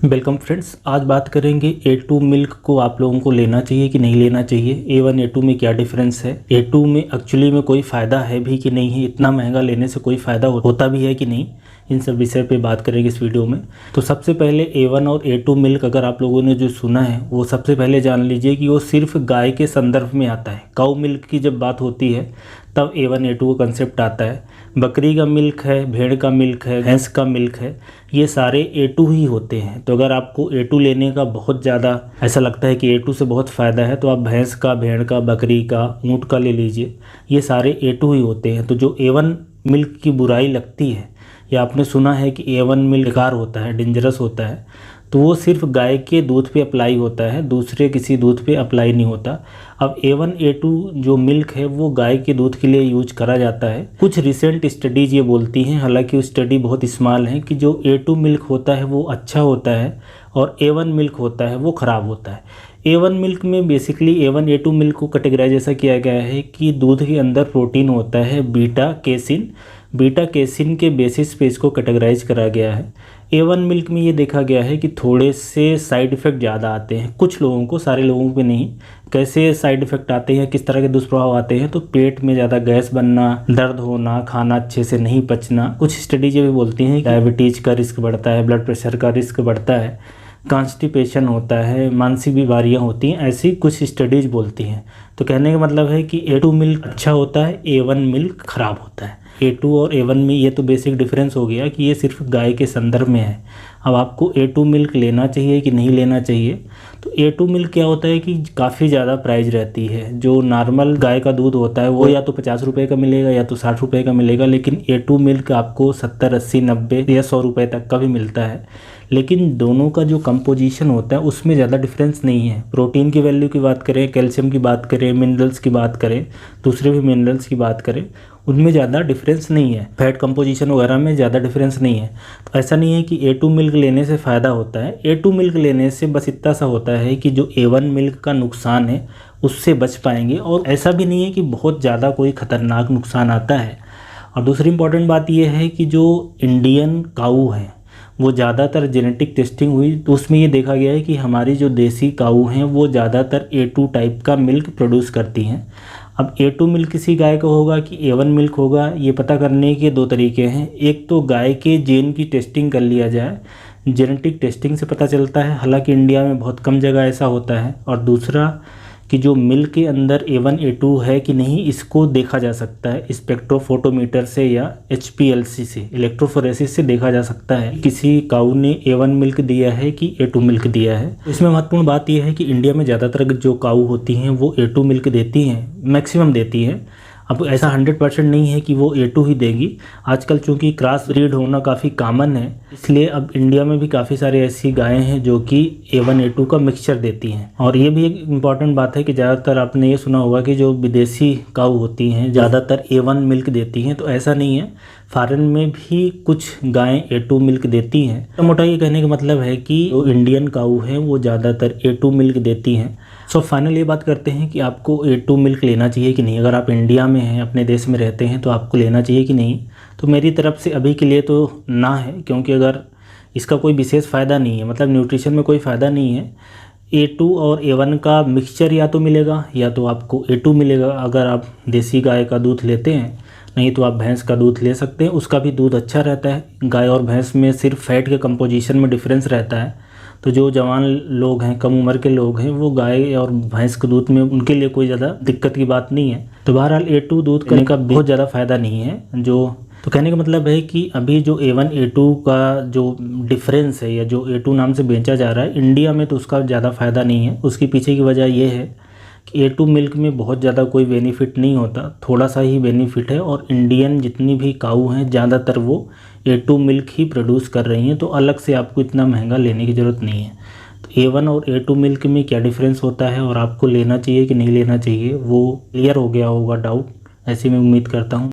Welcome friends, आज बात करेंगे A2 मिल्क को आप लोगों को लेना चाहिए कि नहीं लेना चाहिए। A1 A2 में क्या डिफरेंस है, A2 में एक्चुअली में कोई फ़ायदा है भी कि नहीं है, इतना महंगा लेने से कोई फ़ायदा होता भी है कि नहीं, इन सब विषय पे बात करेंगे इस वीडियो में। तो सबसे पहले A1 और A2 मिल्क अगर आप लोगों ने जो सुना है वो सबसे पहले जान लीजिए कि वो सिर्फ गाय के संदर्भ में आता है। काऊ मिल्क की जब बात होती है तब A1 A2 का कंसेप्ट आता है। बकरी का मिल्क है, भेड़ का मिल्क है, भैंस का मिल्क है, ये सारे A2 ही होते हैं। तो अगर आपको A2 लेने का बहुत ज़्यादा ऐसा लगता है कि A2 से बहुत फ़ायदा है तो आप भैंस का, भेड़ का, बकरी का, ऊँट का ले लीजिए, ये सारे A2 ही होते हैं। तो जो A1 मिल्क की बुराई लगती है या आपने सुना है कि A1 मिल्क बेकार होता है, डेंजरस होता है, तो वो सिर्फ गाय के दूध पे अप्लाई होता है, दूसरे किसी दूध पे अप्लाई नहीं होता। अब A1 A2 जो मिल्क है वो गाय के दूध के लिए यूज करा जाता है। कुछ रिसेंट स्टडीज़ ये बोलती हैं, हालांकि वो स्टडी बहुत स्मॉल है, कि जो A2 मिल्क होता है वो अच्छा होता है और A1 मिल्क होता है वो ख़राब होता है। A1 मिल्क में बेसिकली A1 A2 मिल्क को कैटेगराइज ऐसा किया गया है कि दूध के अंदर प्रोटीन होता है बीटा कैसिन के बेसिस पे इसको कैटेगराइज करा गया है। A1 मिल्क में ये देखा गया है कि थोड़े से साइड इफ़ेक्ट ज़्यादा आते हैं कुछ लोगों को, सारे लोगों पे नहीं। कैसे साइड इफ़ेक्ट आते हैं, किस तरह के दुष्प्रभाव आते हैं, तो पेट में ज़्यादा गैस बनना, दर्द होना, खाना अच्छे से नहीं पचना। कुछ स्टडीज ये भी बोलती हैं डायबिटीज़ का रिस्क बढ़ता है, ब्लड प्रेशर का रिस्क बढ़ता है, कॉन्स्टिपेशन होता है, मानसिक बीमारियाँ होती हैं, ऐसी कुछ स्टडीज़ बोलती हैं। तो कहने का मतलब है कि A2 मिल्क अच्छा होता है, A1 मिल्क ख़राब होता है। A2 और A1 में ये तो बेसिक डिफरेंस हो गया कि ये सिर्फ गाय के संदर्भ में है। अब आपको A2 मिल्क लेना चाहिए कि नहीं लेना चाहिए। तो A2 मिल्क क्या होता है कि काफ़ी ज़्यादा प्राइस रहती है। जो नॉर्मल गाय का दूध होता है वो या तो 50 रुपये का मिलेगा या तो 60 रुपये का मिलेगा, लेकिन A2 मिल्क आपको 70, 80, 90 या 100 रुपये तक का भी मिलता है। लेकिन दोनों का जो कंपोजिशन होता है उसमें ज़्यादा डिफरेंस नहीं है। प्रोटीन की वैल्यू की बात करें, कैल्शियम की बात करें, मिनरल्स की बात करें, दूसरे भी मिनरल्स की बात करें, उनमें ज़्यादा डिफरेंस नहीं है। फैट कंपोजिशन वगैरह में ज़्यादा डिफरेंस नहीं है। तो ऐसा नहीं है कि A2 मिल्क लेने से फ़ायदा होता है। A2 मिल्क लेने से बस इतना सा होता है कि जो A1 मिल्क का नुकसान है उससे बच पाएंगे, और ऐसा भी नहीं है कि बहुत ज़्यादा कोई ख़तरनाक नुकसान आता है। और दूसरी इंपॉर्टेंट बात यह है कि जो इंडियन काऊ है वो ज़्यादातर जेनेटिक टेस्टिंग हुई तो उसमें ये देखा गया है कि हमारी जो देसी काऊ हैं वो ज़्यादातर A2 टाइप का मिल्क प्रोड्यूस करती हैं। अब A2 मिल्क किसी गाय का होगा कि A1 मिल्क होगा, ये पता करने के दो तरीके हैं। एक तो गाय के जीन की टेस्टिंग कर लिया जाए, जेनेटिक टेस्टिंग से पता चलता है, हालांकि इंडिया में बहुत कम जगह ऐसा होता है। और दूसरा कि जो मिल्क के अंदर A1 A2 है कि नहीं, इसको देखा जा सकता है स्पेक्ट्रोफोटोमीटर से या HPLC से, इलेक्ट्रोफोरेसिस से देखा जा सकता है किसी काऊ ने A1 मिल्क दिया है कि A2 मिल्क दिया है। इसमें महत्वपूर्ण बात यह है कि इंडिया में ज़्यादातर जो काऊ होती हैं वो A2 मिल्क देती हैं, मैक्सिमम देती हैं। अब ऐसा 100% नहीं है कि वो A2 ही देगी। आजकल चूंकि क्रॉस ब्रीड होना काफ़ी कॉमन है, इसलिए अब इंडिया में भी काफ़ी सारे ऐसी गायें हैं जो कि A1 A2 का मिक्सचर देती हैं। और ये भी एक इम्पॉर्टेंट बात है कि ज़्यादातर आपने ये सुना होगा कि जो विदेशी काऊ होती हैं ज़्यादातर A1 मिल्क देती हैं, तो ऐसा नहीं है। फॉरेन में भी कुछ गायें A2 मिल्क देती हैं। तो मोटा ये कहने का मतलब है कि जो इंडियन काऊ हैं वो ज़्यादातर A2 मिल्क देती हैं। सो फाइनल ये बात करते हैं कि आपको A2 मिल्क लेना चाहिए कि नहीं। अगर आप इंडिया में हैं, अपने देश में रहते हैं, तो आपको लेना चाहिए कि नहीं। तो मेरी तरफ से अभी के लिए तो ना है, क्योंकि अगर इसका कोई विशेष फ़ायदा नहीं है, मतलब न्यूट्रिशन में कोई फ़ायदा नहीं है। A2 और A1 का मिक्सचर या तो मिलेगा या तो आपको A2 मिलेगा अगर आप देसी गाय का दूध लेते हैं, नहीं तो आप भैंस का दूध ले सकते हैं, उसका भी दूध अच्छा रहता है। गाय और भैंस में सिर्फ फैट के कंपोजिशन में डिफरेंस रहता है। तो जो जवान लोग हैं, कम उम्र के लोग हैं, वो गाय और भैंस के दूध में उनके लिए कोई ज़्यादा दिक्कत की बात नहीं है। तो बहरहाल A2 दूध करने का बहुत ज़्यादा फ़ायदा नहीं है। तो कहने का मतलब है कि अभी जो A1 A2 का जो डिफरेंस है या जो A2 नाम से बेचा जा रहा है इंडिया में, तो उसका ज़्यादा फ़ायदा नहीं है। उसके पीछे की वजह यह है कि A2 मिल्क में बहुत ज़्यादा कोई बेनिफिट नहीं होता, थोड़ा सा ही बेनिफिट है। और इंडियन जितनी भी काऊ हैं ज़्यादातर वो A2 मिल्क ही प्रोड्यूस कर रही हैं, तो अलग से आपको इतना महंगा लेने की ज़रूरत नहीं है। तो A1 और A2 मिल्क में क्या डिफरेंस होता है और आपको लेना चाहिए कि नहीं लेना चाहिए, वो क्लियर हो गया होगा डाउट, ऐसी मैं उम्मीद करता हूँ।